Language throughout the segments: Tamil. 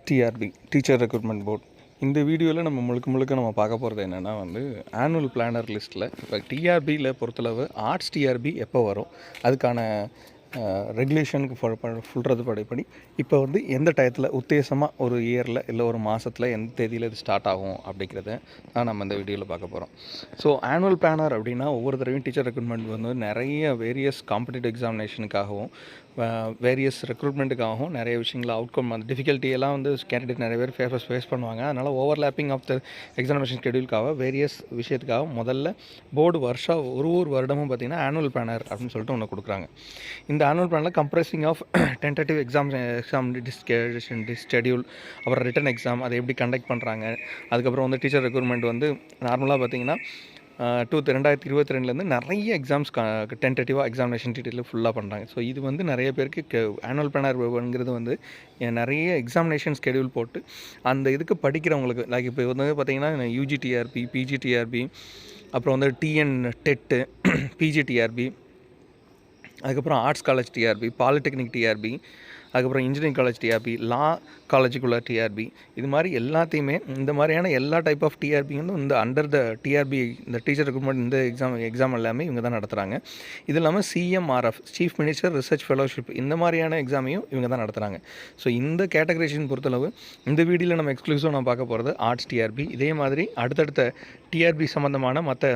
TRP teacher recruitment board. இந்த வீடியோவில் நம்ம முழுக்க நம்ம பார்க்க போகிறது என்னென்னா ஆனுவல் பிளானர் லிஸ்ட்டில் இப்போ டிஆர்பியில் பொறுத்தளவு ஆர்ட்ஸ் டிஆர்பி எப்போ வரும், அதுக்கான ரெகுலேஷனுக்கு ஃபுல்றது படிப்படி இப்போ எந்த டயத்தில் உத்தேசமாக ஒரு இயரில் இல்லை ஒரு மாதத்தில் எந்த தேதியில் இது ஸ்டார்ட் ஆகும் அப்படிங்கிறத தான் நம்ம இந்த வீடியோவில் பார்க்க போகிறோம். ஸோ ஆனுவல் பிளானர் அப்படின்னா ஒவ்வொரு தடவையும் டீச்சர் ரெக்ரூட்மெண்ட் நிறைய வேரியஸ் காம்படிட்டிவ் எக்ஸாமினேஷனுக்காகவும் வேரியஸ் ரெக்ரூட்மெண்ட்டுக்காகவும் நிறைய விஷயங்கள் அவுட்கம் அந்த டிஃபிகல்ட்டியெல்லாம் கேண்டிடேட் நிறைய பேர் ஃபேஸ் பண்ணுவாங்க. அதனால் ஓவர்லேப்பிங் ஆஃப் த எக்ஸாமினேஷன் ஷெடியூலுக்காக வேரியஸ் விஷயத்துக்காக முதல்ல போர்டு ஒரு வருடமும் பார்த்திங்கன்னா ஆனுவல் பிளானர் அப்படின்னு சொல்லிட்டு ஒன்று கொடுக்குறாங்க. இந்த ஆனுவல் பிளானில் கம்ப்ரெசிங் ஆஃப் டென்டேட்டிவ் எக்ஸாம் ஷெடியூல், அப்புறம் ரிட்டன் எக்ஸாம் அதை எப்படி கண்டக்ட் பண்ணுறாங்க, அதுக்கப்புறம் டீச்சர் ரெக்ரூட்மெண்ட் நார்மலாக பார்த்திங்கன்னா 2022 நிறைய எக்ஸாம்ஸ் டென்டேட்டிவாக எக்ஸாமினேஷன் டீட்டெயில் ஃபுல்லாக பண்ணுறாங்க. ஸோ இது நிறைய பேருக்கு ஆனுவல் பிளானர்ங்கிறது நிறைய எக்ஸாமினேஷன் ஸ்கெடியூல் போட்டு அந்த இதுக்கு படிக்கிறவங்களுக்கு லைக் இப்போ பார்த்திங்கன்னா யூஜிடிஆர்பி, பிஜிடிஆர்பி, அப்புறம் டிஎன் டெட்டு, பிஜிடிஆர்பி, அதுக்கப்புறம் arts college TRP, polytechnic TRP, அதுக்கப்புறம் இன்ஜினியரிங் காலேஜ் டிஆர்பி, லா காலேஜுக்குள்ள டிஆர்பி, இது மாதிரி எல்லாத்தையுமே இந்த மாதிரியான எல்லா டைப் ஆஃப் டிஆர்பியும் இந்த அண்டர் த டிஆர்பி இந்த டீச்சர் ரெக்ரூட்மெண்ட் இந்த எக்ஸாம் எல்லாமே இவங்க தான் நடத்துகிறாங்க. இது இல்லாமல் CMRF, chief minister research fellowship, இந்த மாதிரியான எக்ஸாமையும் இவங்க தான் நடத்துகிறாங்க. ஸோ இந்த கேட்டகரைசேஷன் பொறுத்தளவு இந்த வீடியோவில் நம்ம எக்ஸ்க்ளூசிவாக நம்ம பார்க்க போகிறது ஆர்ட்ஸ் டிஆர்பி. இதே மாதிரி அடுத்தடுத்த டிஆர்பி சம்மந்தமான மற்ற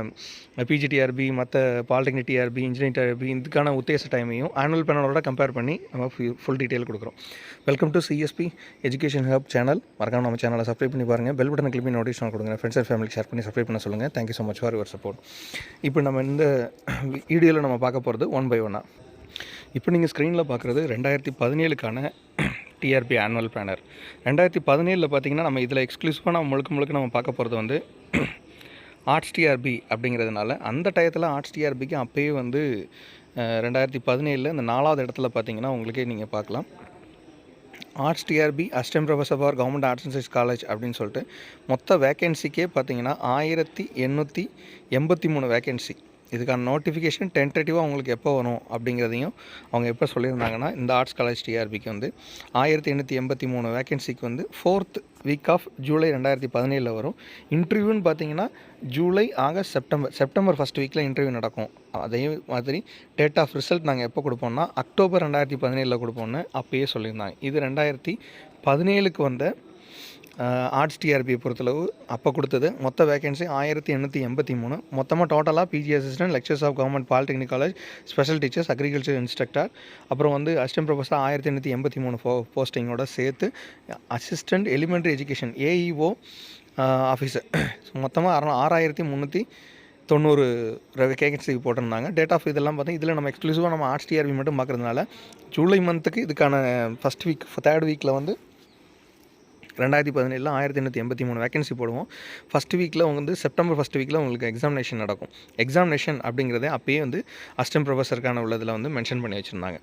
பிஜிடிஆர்பி, மற்ற பாலிடெக்னிக் டிஆர்பி, இன்ஜினியரிங் டிஆர்பி இதுக்கான உத்தேச டைமையும் ஆனுவல் பிளானரோட கம்பேர் பண்ணி நம்ம ஃபுல் டீட்டெயில் கொடுக்குறோம். Welcome to CSP education hub channel. மறக்காம நம்ம சேனலை சப்ஸ்கிரைப் பண்ணி பாருங்கள். பெல் பட்டனை கிளிக் பண்ணி நோட்டிஃபிகேஷன் கொடுங்க. ஃப்ரெண்ட்ஸ் அண்ட் ஃபேமிலிக்கு ஷேர் பண்ணி சப்ஸ்கிரைப் பண்ண சொல்லுங்கள். Thank you so much for your support. இப்போ நம்ம இந்த வீடியோவில் நம்ம பார்க்க போகிறது ஒன் பை ஒன்னாக. இப்போ நீங்கள் ஸ்க்ரீனில் பார்க்குறது 2017க்கான டிஆர்பி ஆனுவல் பிளானர். 2017 பார்த்தீங்கன்னா நம்ம இதில் எக்ஸ்க்ளூசிவாக நம்ம முழுக்க நம்ம பார்க்க போகிறது ஆர்ட்ஸ் டிஆர்பி அப்படிங்கிறதுனால அந்த டயத்தில் ஆர்ட்ஸ் டிஆர்பிக்கு அப்போயே 2017 இந்த 4வது இடத்துல பார்த்தீங்கன்னா உங்களுக்கே நீங்கள் பார்க்கலாம். Arts TRP assistant professor for government arts and science college அப்படின்னு சொல்லிட்டு மொத்த வேக்கன்சிக்கே பார்த்தீங்கன்னா 1883 வேக்கன்சி. இதுக்கான நோட்டிஃபிகேஷன் டென்டேட்டிவாக அவங்களுக்கு எப்போ வரும் அப்படிங்கிறதையும் அவங்க எப்போ சொல்லியிருந்தாங்கன்னா இந்த ஆர்ட்ஸ் காலேஜ் டிஆர்பிக்கு 1883 வேக்கன்சிக்கு 4th வீக் ஆஃப் ஜூலை 2017 வரும். இன்டர்வியூன்னு பார்த்தீங்கன்னா ஜூலை, ஆகஸ்ட், செப்டம்பர் ஃபஸ்ட் வீக்கில் இன்டர்வியூ நடக்கும். அதே மாதிரி டேட் ஆஃப் ரிசல்ட் நாங்கள் எப்போ கொடுப்போம்னா அக்டோபர் 2017 கொடுப்போம்னு அப்பயே சொல்லியிருந்தாங்க. இது 2017க்கு ஆர்ட்ஸ் டிஆர்பியை பொறுத்தளவு அப்போ கொடுத்தது மொத்த வேகன்சி 1883. மொத்தமாக டோட்டலாக PG assistant, lecturers of government polytechnic college, special teachers, agriculture instructor, அப்புறம் அசிஸ்டன்ட் ப்ரொஃபஸர் 1883 போஸ்டிங்கோட சேர்த்து assistant elementary education AEO officer மொத்தமாக 6390 வேகன்சிக்கு போட்டிருந்தாங்க. டேட் ஆஃப் இதெல்லாம் பார்த்தீங்கன்னா இதில் நம்ம எக்ஸ்க்ளூசிவாக நம்ம ஆர்ட்ஸ் டிஆர்பி மட்டும் பார்க்குறதுனால ஜூலை மந்த்துக்கு இதுக்கான ஃபஸ்ட் வீக், தேர்ட் வீக்கில் 2017 1883 வேகன்சி போடுவோம். ஃபஸ்ட் வீக்கில் செப்டம்பர் ஃபஸ்ட் வீக்கில் உங்களுக்கு எக்ஸாமினேஷன் நடக்கும். எக்ஸாமினேஷன் அப்படிங்கிறதே அப்பயே அசிஸ்டன்ட் ப்ரொஃபஸருக்கான உள்ளதில் மென்ஷன் பண்ணி வச்சுருந்தாங்க.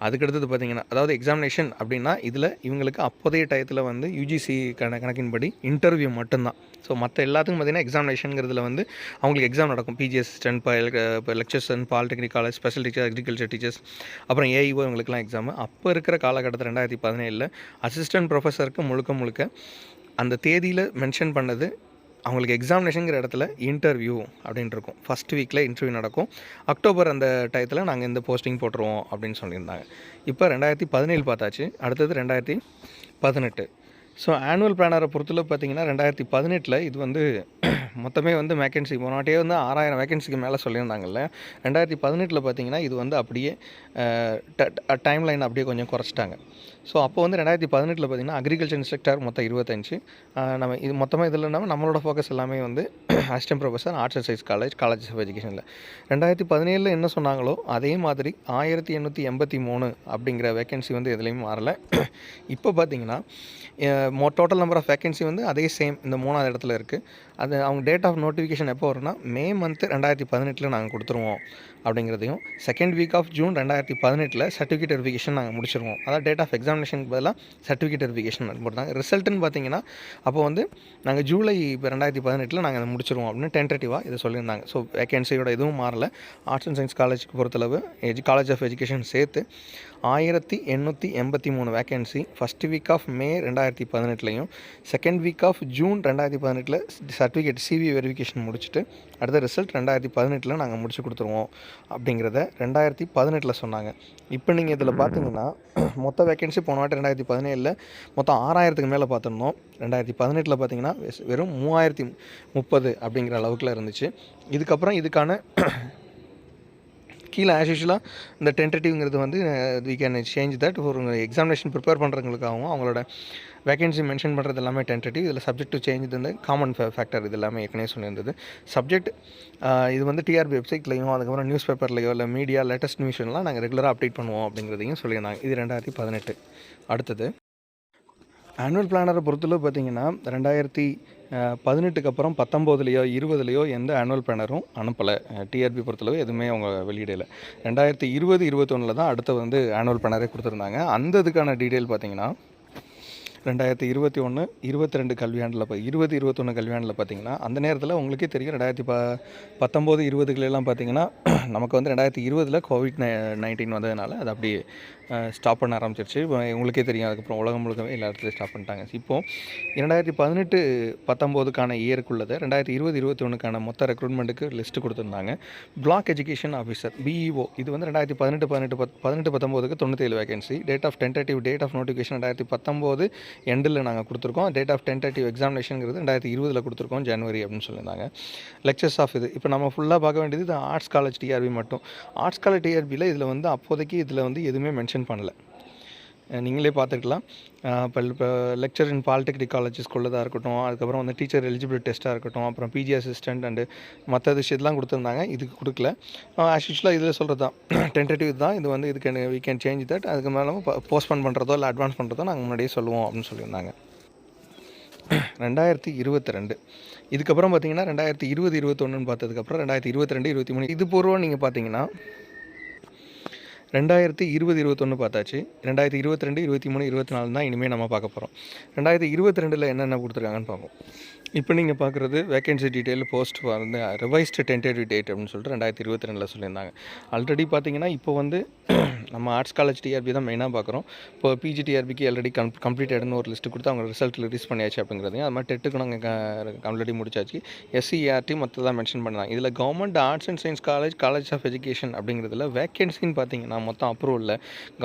அதுக்கடுத்தது பார்த்திங்கன்னா அதாவது எக்ஸாமினேஷன் அப்படின்னா இதில் இவங்களுக்கு அப்போதைய டயத்தில் யூஜிசி கணக்கின்படி இன்டர்வியூ மட்டும்தான். ஸோ மற்ற எல்லாத்துக்கும் பார்த்திங்கன்னா எக்ஸாமினேஷனுங்கிறதுல அவங்களுக்கு எக்ஸாம் நடக்கும். பிஜி அசிஸ்டன்ட், இப்போ lecturers and polytechnic college, special teacher, agriculture teachers, அப்புறம் ஏஇஓ இவங்களுக்குலாம் எக்ஸாமு. அப்போ இருக்கிற காலகட்டத்தில் 2017 அசிஸ்டன்ட் ப்ரொஃபஸருக்கு முழுக்க அந்த தேதியில் மென்ஷன் பண்ணது அவங்களுக்கு எக்ஸாமினேஷனுங்கிற இடத்துல இன்டர்வியூ அப்படின்னு இருக்கும். ஃபஸ்ட் வீக்கில் இன்டர்வியூ நடக்கும். அக்டோபர் அந்த டயத்தில் நாங்கள் இந்த போஸ்டிங் போட்டுருவோம் அப்படின்னு சொல்லியிருந்தாங்க. இப்போ 2017 பார்த்தாச்சு. அடுத்தது 2018. ஸோ ஆனுவல் பிளானரை பொறுத்தளவு பார்த்திங்கன்னா 2018 இது மொத்தமே வேக்கன்சி போனாட்டே 6000 வேக்கன்சிக்கு மேலே சொல்லியிருந்தாங்கல்ல. 2018 பார்த்திங்கன்னா இது அப்படியே டைம் லைன் அப்படியே கொஞ்சம் குறைச்சிட்டாங்க. ஸோ அப்போ 2018 பார்த்திங்கன்னா அக்ரிகல்ச்சர் இன்ஸ்ட்ரக்டர் மொத்தம் 25. நம்ம இது மொத்தமாக இதில் இல்லாமல் நம்மளோட ஃபோக்கஸ் எல்லாமே assistant professor arts and science college of எஜுகேஷனில். 2017 என்ன சொன்னாங்களோ அதே மாதிரி 1883 அப்படிங்கிற வேக்கன்சி எதுலேயும் மாறலை. இப்போ பார்த்திங்கன்னா டோட்டல் நம்பர் ஆஃப் வேக்கன்சி அதே சேம் இந்த 3வது இடத்துல இருக்குது. அது அவங்க டேட் ஆஃப் நோட்டிஃபிகேஷன் எப்போ வரும்னா மே மந்த்து 2018 நாங்கள் கொடுத்துருவோம் அப்படிங்கிறதையும், second week of June 2018 certificate verification நாங்கள் முடிச்சிருவோம். அதாவது டேட் ஆஃப் எக்ஸாமினேஷனுக்கு பதிலாக சர்டிஃபிகேட் வெரிஃபிகேஷன் போட்டாங்க. ரிசல்ட்டுன்னு பார்த்தீங்கன்னா அப்போ நாங்கள் ஜூலை 2018 நாங்கள் அதை முடிச்சிருவோம் அப்படின்னு டென்டேட்டிவாக இதை சொல்லியிருந்தாங்க. ஸோ வேகன்சியோட எதுவும் மாறல. ஆர்ட்ஸ் அண்ட் சயின்ஸ் காலேஜுக்கு பொறுத்தளவு காலேஜ் ஆஃப் எஜுகேஷன் சேர்த்து 1883 vacancy first week of May 2018லையும் second week of June 2018 certificate CV verification முடிச்சுட்டு அடுத்த ரிசல்ட் 2018 நாங்கள் முடிச்சு கொடுத்துருவோம் அப்படிங்கிறத 2018 சொன்னாங்க. இப்போ நீங்கள் இதில் பார்த்தீங்கன்னா மொத்த வேக்கன்சி போன வாட்டி 2017 மொத்தம் 6000க்கு மேலே பார்த்துருந்தோம். 2018 பார்த்தீங்கன்னா வெறும் 3030 அப்படிங்கிற அளவுக்குள்ள இருந்துச்சு. இதுக்கப்புறம் இதுக்கான கீழே ஆஸ் யூஷுவலாக இந்த டென்டேட்டிவ்ங்கிறது வந்து வி கேன் சேஞ்ச் தட். ஒரு எக்ஸாமினேஷன் ப்ரிப்பேர் பண்ணுறவங்களுக்காகவும் அவங்களோட வேகன்சி மென்ஷன் பண்ணுறது எல்லாமே டென்டேட்டிவ். இதில் சப்ஜெக்ட் டு சேஞ்ச் வந்து காமன் ஃபேக்டர் இது எல்லாமே ஏற்கனவே சொல்லியிருந்தது. சப்ஜெக்ட் இது வந்து டிஆர்பி வெப்சைட்லையும் அதுக்கப்புறம் நியூஸ் பேப்பர்லையோ இல்லை மீடியா லேட்டஸ்ட் நியூஸ்லாம் நாங்கள் ரெகுலராக அப்டேட் பண்ணுவோம் அப்படிங்கிறதையும் சொல்லியிருந்தாங்க. இது 2018. அடுத்தது ஆனுவல் பிளானரை பொறுத்தளவு பார்த்தீங்கன்னா 2018க்கு அப்புறம் 19லையோ 20லையோ எந்த ஆனுவல் பிளானரும் அனுப்பலை. டிஆர்பி பொறுத்தளவு எதுவுமே அவங்க வெளியிடலை. 2020-21 தான் அடுத்த வந்து ஆனுவல் பிளானரே கொடுத்துருந்தாங்க. அந்த இதுக்கான டீட்டெயில் பார்த்தீங்கன்னா 2021-22 கல்வியாண்டில் 20-21 கல்வியாண்டில் பார்த்தீங்கன்னா அந்த நேரத்தில் உங்களுக்கே தெரியும் 2019-20களெல்லாம் பார்த்தீங்கன்னா நமக்கு வந்து 2020 COVID-19 வந்ததுனால அது அப்படியே ஸ்டாப் பண்ண ஆரம்பிச்சிருச்சு. உங்களுக்கே தெரியும். அதுக்கப்புறம் உலகம் முழுக்கவே எல்லா இடத்துலையும் ஸ்டாப் பண்ணிட்டாங்க. இப்போது 2018-19க்கான இயருக்குள்ளதை 2020-21க்கான மொத்த ரெக்ரூட்மெண்ட்டுக்கு லிஸ்ட்டு கொடுத்துருந்தாங்க. பிளாக் எஜுகேஷன் ஆஃபீஸர் BEO இது வந்து 2018-19க்கு 97 vacancy. Date of tentative date of notification 2019 எண்டில் நாங்கள் கொடுத்துருக்கோம். டேட் ஆஃப் டென்டேட்டிவ் எக்ஸாமினேஷனுங்கிறது 2020 கொடுத்துருக்கோம், ஜனவரி அப்படின்னு சொல்லியிருந்தாங்க. லெக்சர்ஸ் ஆஃப் இது இப்போ நம்ம ஃபுல்லாக பார்க்க வேண்டியது இது ஆர்ட்ஸ் காலேஜ் டிஆர்பி மட்டும். ஆர்ட்ஸ் காலேஜ் டிஆர்பியில் இதில் வந்து அப்போதைக்கு இதில் வந்து எதுவுமே மென்ஷன் பண்ணல. நீங்களே பார்த்துக்கலாம். இப்போ லெக்சர் இன் பாலிடெக்னிக் காலேஜஸ் கொள்ளதாக இருக்கட்டும், அதுக்கப்புறம் வந்து டீச்சர் எலிஜிபிலிட்டி டெஸ்ட்டாக இருக்கட்டும், அப்புறம் பிஜி அசிஸ்டன்ட் அண்டு மற்ற விஷயத்தெலாம் கொடுத்துருந்தாங்க. இதுக்கு கொடுக்கல. ஆஸ் யூஷுவலாக இதில் சொல்கிறது தான் டென்டேட்டிவ் தான். இது வந்து இதுக்கு வி கேன் சேஞ்ச் தட். அதுக்கு மேலே போஸ்ட்போன் பண்ணுறதோ இல்லை அட்வான்ஸ் பண்ணுறதோ நாங்கள் முன்னாடியே சொல்லுவோம் அப்படின்னு சொல்லியிருந்தாங்க. 2022 இதுக்கப்புறம் பார்த்தீங்கன்னா 2020-21 பார்த்ததுக்கப்புறம் 2022-23 இது பூர்வம் நீங்கள் பார்த்தீங்கன்னா 2020-21 பார்த்தாச்சு. 2022-23-24 தான் இனிமேல் நம்ம பார்க்க போகிறோம். 2022 என்னென்ன கொடுத்துருக்காங்கன்னு பார்ப்போம். இப்போ நீங்கள் பார்க்குறது வேகன்சி டீட்டெயில் போஸ்ட் வந்து ரிவைஸ்டு டென்டேட்டிவ் டேட் அப்படின்னு சொல்லிட்டு 2022 சொல்லியிருந்தாங்க. ஆல்ரெடி பார்த்தீங்கன்னா இப்போ வந்து நம்ம ஆர்ட்ஸ் காலேஜ் டிஆர்பி தான் மெயினாக பார்க்குறோம். இப்போ பிஜி டிஆர்பிக்கு ஆல்ரெடி கம்ப்ளீட்டட்னு ஒரு லிஸ்ட்டு கொடுத்து அவங்க ரிசல்ட் ரிலீஸ் பண்ணியாச்சு அப்படிங்கிறதையும் அது மாதிரி டெட்டுக்கு நாங்கள் ஆல்ரெடி முடிச்சாச்சு. SCERT மற்றதான் மென்ஷன் பண்ணாங்க. இதில் government arts and science college of education அப்படிங்கிறதுல வேகன்சின்னு பார்த்தீங்கன்னா மொத்தம் அப்ரூவலில்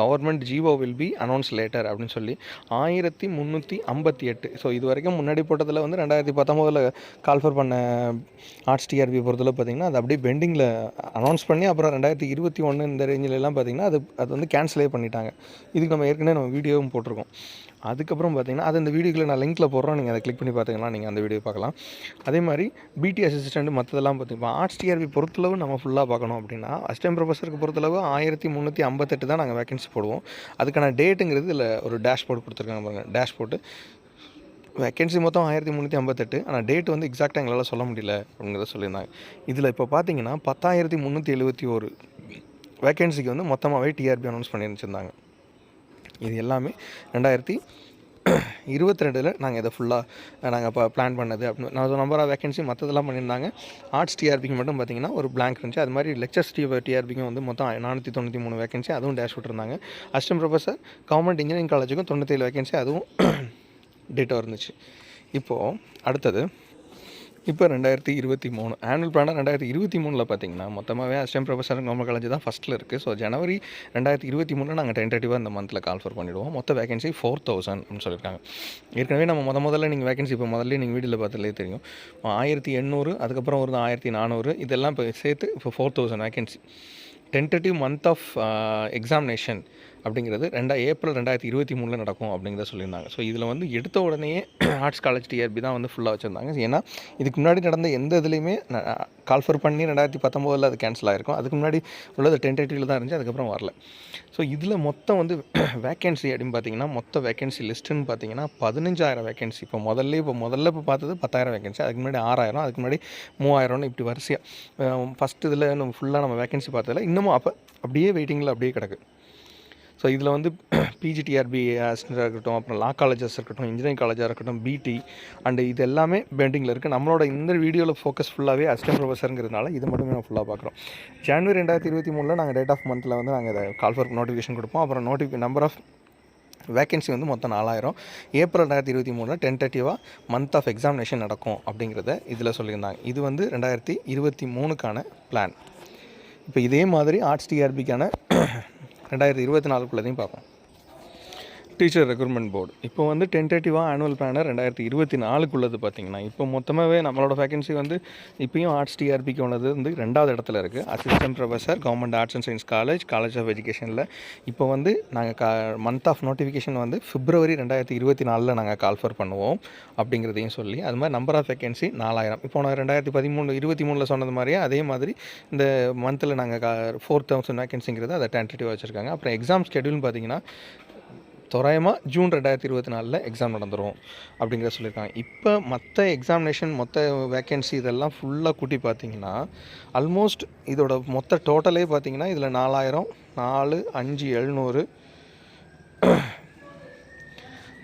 government GO will be announce later அப்படின்னு சொல்லி 1358. ஸோ இது வரைக்கும் முன்னாடி போட்டதில் வந்து 2019 கால்ஃபர் பண்ண ஆர்ட்ஸ் டிஆர்பி பொறுத்தளவு பார்த்திங்கன்னா அது அப்படியே பெண்டிங்கில் அனௌன்ஸ் பண்ணி அப்புறம் 2021 இந்த ரேஞ்சிலெலாம் பார்த்திங்கன்னா அது வந்து கேன்சலே பண்ணிட்டாங்க. இதுக்கு நம்ம ஏற்கனவே நம்ம வீடியோவும் போட்டிருக்கோம். அதுக்கப்புறம் பார்த்திங்கன்னா அது இந்த வீடியோவில் நான் லிங்க்கில் போடுறோம். நீங்கள் அதை கிளிக் பண்ணி பார்த்தீங்கன்னா நீங்கள் அந்த வீடியோ பார்க்கலாம். அதே மாதிரி பிடி அசிஸ்டண்ட் மற்றதெல்லாம் பார்த்திங்கன்னா ஆர்ட்ஸ் டிஆர்பி பொறுத்தளவு நம்ம ஃபுல்லாக பார்க்கணும் அப்படின்னா அசிஸ்டன்ட் ப்ரொஃபஸருக்கு பொறுத்தளவு 1358 தான் நாங்கள் வேகன்சி போடுவோம். அதுக்கான டேட்டுங்கிறது இதில் ஒரு டேஷ்போர்டு கொடுத்துருக்காங்க பாருங்கள். டேஷ்போர்டு வேக்கன்சி மொத்தம் 1358. ஆனால் டேட் வந்து எக்ஸாக்டாக எங்களால் சொல்ல முடியல அப்படிங்கிறத சொல்லியிருந்தாங்க. இதில் இப்போ பார்த்தீங்கன்னா 10,371 வேக்கன்சிக்கு வந்து மொத்தமாகவே டிஆர்பி அனௌன்ஸ் பண்ணி வச்சுருந்தாங்க. இது எல்லாமே 2022 நாங்கள் இதை ஃபுல்லாக நாங்கள் இப்போ பிளான் பண்ணது அப்படின்னு நான் நம்பர் ஆஃப் வேகன்சி மற்றதெல்லாம் பண்ணியிருந்தாங்க. ஆர்ட்ஸ் டிஆர்பிக்கு மட்டும் பார்த்திங்கன்னா ஒரு பிளாங்க் இருந்துச்சு. அது மாதிரி லெக்சர்ஸ் டிஆர்பிக்கும் வந்து மொத்தம் 493 வேகன்சி அதுவும் டேஷ் விட்டுருந்தாங்க. அசிஸ்டன்ட் ப்ரொஃபஸர் கவர்மெண்ட் இன்ஜினியரிங் காலேஜுக்கும் 97 வேகன்சி அதுவும் டேட்டாக இருந்துச்சு. இப்போது அடுத்தது இப்போ 2023 ஆனுவல் பிளானர் 2023 பார்த்திங்கன்னா மொத்தமாகவே அசிஸ்டன்ட் ப்ரொஃபஸர் கவர்மெண்ட் காலேஜ் தான் ஃபஸ்ட்டில் இருக்குது. ஸோ ஜனவரி 2023 நாங்கள் டென்டேட்டிவாக இந்த மந்தில் கால்ஃபர் பண்ணிவிடுவோம். மொத்த வேகன்சி 4000 அப்படின்னு சொல்லியிருக்காங்க. ஏற்கனவே நம்ம முதல்ல நீங்கள் வேகன்சி இப்போ முதல்ல நீங்கள் வீடியோவில் பார்த்தாலே தெரியும் 1800 அதுக்கப்புறம் ஒரு 1400 இதெல்லாம் இப்போ சேர்த்து இப்போ 4000 vacancy. Tentative month of examination அப்படிங்கிறது ஏப்ரல் 2023 நடக்கும் அப்படிங்கிறத சொல்லியிருந்தாங்க. ஸோ இதில் வந்து எடுத்த உடனே ஆர்ட்ஸ் காலேஜ் டிஆர்பி தான் வந்து ஃபுல்லாக வச்சுருந்தாங்க. ஏன்னா இதுக்கு முன்னாடி நடந்த எந்த இதுலேயுமே கால்ஃபர் பண்ணி 2019 அது கேன்சல் ஆகிருக்கும். அதுக்கு முன்னாடி உள்ளது டென்டேட்டிவில் தான் இருந்துச்சு, அதுக்கப்புறம் வரல. ஸோ இதில் மொத்தம் வந்து வேக்கன்சி அப்படின்னு பார்த்தீங்கன்னா மொத்த வேக்கன்சி லிஸ்ட்டுன்னு பார்த்தீங்கன்னா 15,000 வேக்கன்சி. இப்போ முதல்ல பார்த்தது 10,000 வேக்கன்சி, அதுக்கு முன்னாடி 6,000, அதுக்கு முன்னாடி 3,000 இப்படி வரிசையாக ஃபஸ்ட்டு இதில் ஃபுல்லாக நம்ம வேக்கன்சி பார்த்ததில்ல. இன்னமும் அப்படியே வெயிட்டிங்கில் அப்படியே கிடக்கு. ஸோ இதில் வந்து பிஜிடிஆர்பி அசிஸ்டண்ட்டாக இருக்கட்டும், அப்புறம் லா காலேஜஸ் இருக்கட்டும், இன்ஜினியரிங் காலேஜாக இருக்கட்டும், பிடி அண்டு இது எல்லாமே பெண்டிங்கில் இருக்குது. நம்மளோட இந்த வீடியோவில் ஃபோக்கஸ் ஃபுல்லாகவே அசிஸ்டன்ட் ப்ரொஃபஸருங்கிறதுனால இது மட்டுமே நம்ம ஃபுல்லாக பார்க்குறோம். ஜனவரி 2023 நாங்கள் டேட் ஆஃப் மந்தில் வந்து நாங்கள் இதை கால் ஃபார் நோட்டிஃபிகேஷன் கொடுப்போம். அப்புறம் நம்பர் ஆஃப் வேக்கன்சி வந்து மொத்தம் 4000. ஏப்ரல் 2023 டென்டேட்டிவாக மந்த் ஆஃப் எக்ஸாமினேஷன் நடக்கும் அப்படிங்கிறத இதில் சொல்லியிருந்தாங்க. இது வந்து 2023க்கான பிளான். இப்போ இதே மாதிரி ஆர்ட்ஸ் டிஆர்பிக்கான 2024க்குள்ளதையும் பார்ப்போம். டீச்சர் ரெக்ரூட்மெண்ட் போர்டு இப்போ வந்து டென்டேட்டிவாக ஆனுவல் பிளானர் 2024க்குள்ளது பார்த்திங்கன்னா இப்போ மொத்தமாகவே நம்மளோட வேகன்சி வந்து இப்போயும் ஆர்ட்ஸ் டிஆர்பிக்கு உள்ளது வந்து 2வது இடத்துல இருக்குது. Assistant professor government arts and science college of எஜுகேஷனில் இப்போ வந்து நாங்கள் மந்த் ஆஃப் நோட்டிஃபிகேஷன் வந்து February 2024 நாங்கள் கால் ஃபர் பண்ணுவோம் அப்படிங்கிறதையும் சொல்லி, அது மாதிரி நம்பர் ஆஃப் வேகன்சி 4000. இப்போ நான் 2023 சொன்னது மாதிரியே அதே மாதிரி இந்த மந்தில் நாங்கள் 4000 வேகன்சிங்கிறது அதை டென்டேட்டிவாக வச்சுருக்காங்க. அப்புறம் எக்ஸாம் ஸ்கெடியூல்னு பார்த்திங்கன்னா தோராயமாக ஜூன் 2024 எக்ஸாம் நடந்துடும் அப்படிங்கிற சொல்லியிருக்காங்க. இப்போ மற்ற எக்ஸாமினேஷன் மொத்த வேக்கன்சி இதெல்லாம் ஃபுல்லாக கூட்டி பார்த்திங்கன்னா ஆல்மோஸ்ட் இதோட மொத்த டோட்டலே பார்த்திங்கன்னா இதில் 4000 4 5 700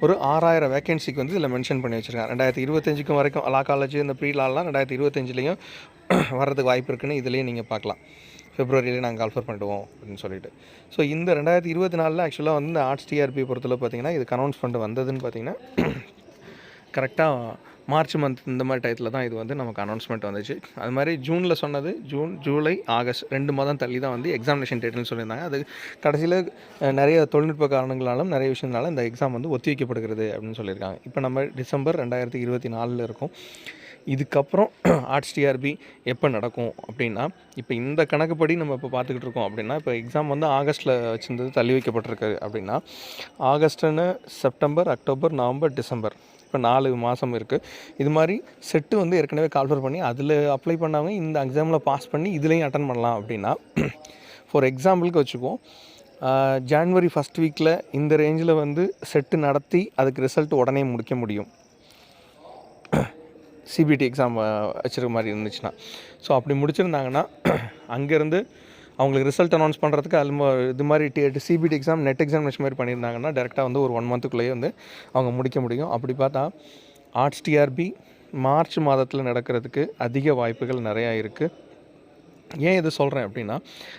ஒரு 6000 வேக்கன்சிக்கு வந்து இதில் மென்ஷன் பண்ணி வச்சுருக்காங்க. 2025 வரைக்கும் லா காலேஜ் இந்த ப்ரீ லாலாம் 2025 வர்றதுக்கு வாய்ப்பு இருக்குன்னு இதுலேயும் நீங்கள் பார்க்கலாம். Februaryலேயே நாங்கள் கால்ஃபர் பண்ணிடுவோம் அப்படின்னு சொல்லிட்டு. ஸோ இந்த 2024 ஆக்சுவலாக வந்து இந்த ஆர்ட்ஸ் டிஆர்பி பொறுத்தவரை பார்த்திங்கன்னா இதுக்கு அனௌன்ஸ்மெண்ட் வந்ததுன்னு பார்த்திங்கன்னா கரெக்டாக மார்ச் மந்த் இந்த மாதிரி டயத்தில் தான் இது வந்து நமக்கு அனௌன்ஸ்மெண்ட் வந்துச்சு. அது மாதிரி ஜூனில் சொன்னது ஜூன், ஜூலை, ஆகஸ்ட் 2 மாதம் தள்ளி தான் வந்து எக்ஸாமினேஷன் டேட்னு சொல்லியிருந்தாங்க. அது கடைசியில் நிறைய தொழில்நுட்ப காரணங்களாலும் நிறைய விஷயங்களாலும் இந்த எக்ஸாம் வந்து ஒத்தி வைக்கப்படுகிறது அப்படின்னு சொல்லியிருக்காங்க. இப்போ நம்ம டிசம்பர் 2024 இருக்கும். இதுக்கப்புறம் ஆர்ட்ஸ் டிஆர்பி எப்போ நடக்கும் அப்படின்னா இப்போ இந்த கணக்குப்படி நம்ம இப்போ பார்த்துக்கிட்டு இருக்கோம் அப்படின்னா இப்போ எக்ஸாம் வந்து ஆகஸ்ட்டில் வச்சுருந்தது தள்ளி வைக்கப்பட்டிருக்கு அப்படின்னா ஆகஸ்ட்டுன்னு செப்டம்பர், அக்டோபர், நவம்பர், டிசம்பர் இப்போ 4 மாதம் இருக்குது. இது மாதிரி செட்டு வந்து ஏற்கனவே கால்ஃபர் பண்ணி அதில் அப்ளை பண்ணாமல் இந்த எக்ஸாமில் பாஸ் பண்ணி இதுலேயும் அட்டன் பண்ணலாம் அப்படின்னா ஃபார் எக்ஸாம்பிளுக்கு வச்சுக்குவோம், ஜான்வரி 1st வீக்கில் இந்த ரேஞ்சில் வந்து செட்டு நடத்தி அதுக்கு ரிசல்ட் உடனே முடிக்க முடியும் சிபிடி எக்ஸாம் வச்சுருக்க மாதிரி இருந்துச்சுன்னா. ஸோ அப்படி முடிச்சிருந்தாங்கன்னா அங்கேருந்து அவங்களுக்கு ரிசல்ட் அனௌன்ஸ் பண்ணுறதுக்கு இது மாதிரி சிபிடி எக்ஸாம் நெட் எக்ஸாமினேஷன் மாதிரி பண்ணியிருந்தாங்கன்னா டேரெக்டாக வந்து ஒரு 1 மந்த்துக்குள்ளேயே வந்து அவங்க முடிக்க முடியும். அப்படி பார்த்தா ஆர்ட்ஸ் டிஆர்பி மார்ச் மாதத்தில் நடக்கிறதுக்கு அதிக வாய்ப்புகள் நிறையா இருக்குது. ஏன் இது சொல்கிறேன் அப்படின்னா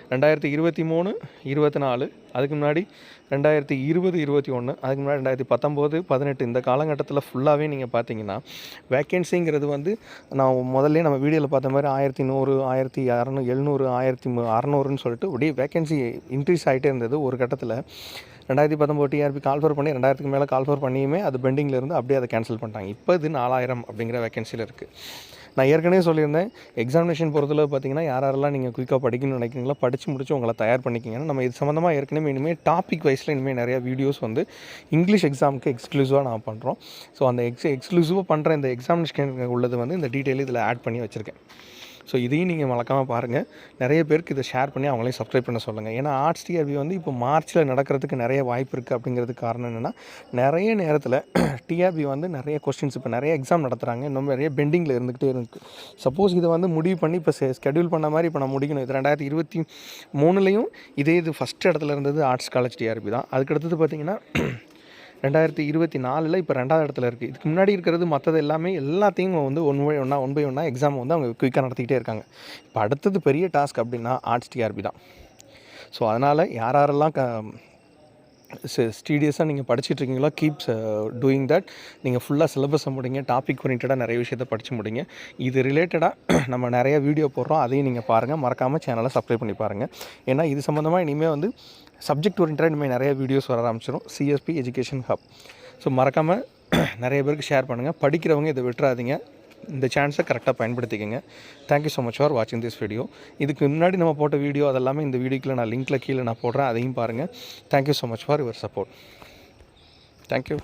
2023, 24 அதுக்கு முன்னாடி 2020, 21 அதுக்கு முன்னாடி 2019, 18 இந்த காலகட்டத்தில் ஃபுல்லாகவே நீங்கள் பார்த்தீங்கன்னா வேக்கன்சிங்கிறது வந்து நான் முதல்ல நம்ம வீடியோவில் பார்த்த மாதிரி 1100, 1700, 1600ன்னு சொல்லிட்டு அப்படியே வேக்கன்சி இன்க்ரீஸ் ஆகிட்டே இருந்தது. ஒரு கட்டத்தில் 2019 டிஆர்பி கால்ஃபர் பண்ணி 2000க்கு மேலே கால்ஃபர் பண்ணியுமே அது பெண்டிங்கில் இருந்து அப்படியே அதை கேன்சல் பண்ணிட்டாங்க. இப்போ இது 4000 அப்படிங்கிற வேக்கன்சியில் இருக்குது. நான் ஏற்கனவே சொல்லியிருந்தேன், எக்ஸாமினேஷன் பொறுத்தளவு பார்த்தீங்கன்னா யாரெல்லாம் நீங்கள் குயிக்காக படிக்கணும்னு நினைக்கிறீங்களோ படித்து முடிச்சு உங்களை தயார் பண்ணிக்கிங்கன்னா நம்ம இது சம்மந்தமாக ஏற்கனவே இனிமேல் டாபிக் வைஸில் இனிமேல் நிறையா வீடியோஸ் வந்து இங்கிலீஷ் எக்ஸாமுக்கு எக்ஸ்க்ளூசிவாக நான் பண்ணுறோம். ஸோ அந்த எக்ஸ்க்ளூசிவாக பண்ணுற இந்த எக்ஸாமினேஷன் உள்ளது வந்து இந்த டீட்டெயில் இதில் ஆட் பண்ணி வச்சுருக்கேன். ஸோ இதையும் நீங்கள் மறக்காமல் பாருங்கள். நிறைய பேருக்கு இதை ஷேர் பண்ணி அவங்களையும் சப்ஸ்கிரைப் பண்ண சொல்லுங்கள். ஏன்னா ஆர்ட்ஸ் டிஆர்பி வந்து இப்போ மார்ச்சில் நடக்கிறதுக்கு நிறைய வாய்ப்பு இருக்குது. அப்படிங்கிறதுக்கு காரணம் என்னென்னா நிறைய நேரத்தில் டிஆர்பி வந்து நிறைய கொஸ்டின்ஸ் இப்போ நிறைய எக்ஸாம் நடத்துகிறாங்க, இன்னும் நிறைய பெண்டிங்கில் இருந்துகிட்டே இருக்குது. சப்போஸ் இதை வந்து முடிவு பண்ணி இப்போ ஸ்கெடியூல் பண்ண மாதிரி இப்போ நான் முடிக்கணும். இது 2023 இதே இது ஃபஸ்ட் இடத்துல இருந்தது ஆர்ட்ஸ் காலேஜ் டிஆர்பி தான். அதுக்கடுத்தது பார்த்திங்கன்னா 2024 இப்போ 2வது இடத்துல இருக்குது. இதுக்கு முன்னாடி இருக்கிறது மற்றது எல்லாத்தையும் வந்து ஒன் பை ஒன்னாக எக்ஸாம் வந்து அவங்க குயிக்காக நடத்திக்கிட்டே இருக்காங்க. இப்போ அடுத்தது பெரிய டாஸ்க் அப்படின்னா ஆர்ட்ஸ் டிஆர்பி தான். ஸோ அதனால் யாரெல்லாம் ஸ்டீடியஸாக நீங்கள் படிச்சுட்ருக்கீங்களோ கீப்ஸ் டூயிங் தட். நீங்கள் ஃபுல்லாக சிலபஸை முடிங்க, டாபிக் ஓரியன்டாக நிறைய விஷயத்தை படித்து முடிங்க. இது ரிலேட்டடாக நம்ம நிறைய வீடியோ போடுறோம், அதையும் நீங்கள் பாருங்கள். மறக்காமல் சேனலை சப்ஸ்கிரைப் பண்ணி பாருங்கள். ஏன்னா இது சம்மந்தமாக இனிமேல் வந்து சப்ஜெக்ட் ஓரியன்டாக இனிமேல் நிறைய வீடியோஸ் வர ஆரம்பிச்சிடும், சிஎஸ்பி எஜுகேஷன் ஹப். ஸோ மறக்காமல் நிறைய பேருக்கு ஷேர் பண்ணுங்கள். படிக்கிறவங்க இதை விட்டுறாதீங்க, இந்த சான்ஸை கரெக்டாக பயன்படுத்திக்கங்க. தேங்க்யூ ஸோ மச் ஃபார் வாட்சிங் திஸ் வீடியோ. இதுக்கு முன்னாடி நம்ம போட்ட வீடியோ அதெல்லாமே இந்த வீடியோக்குள்ளே நான் லிங்க்கில் கீழே நான் போடுறேன், அதையும் பாருங்கள். Thank you so much for your support. Thank you.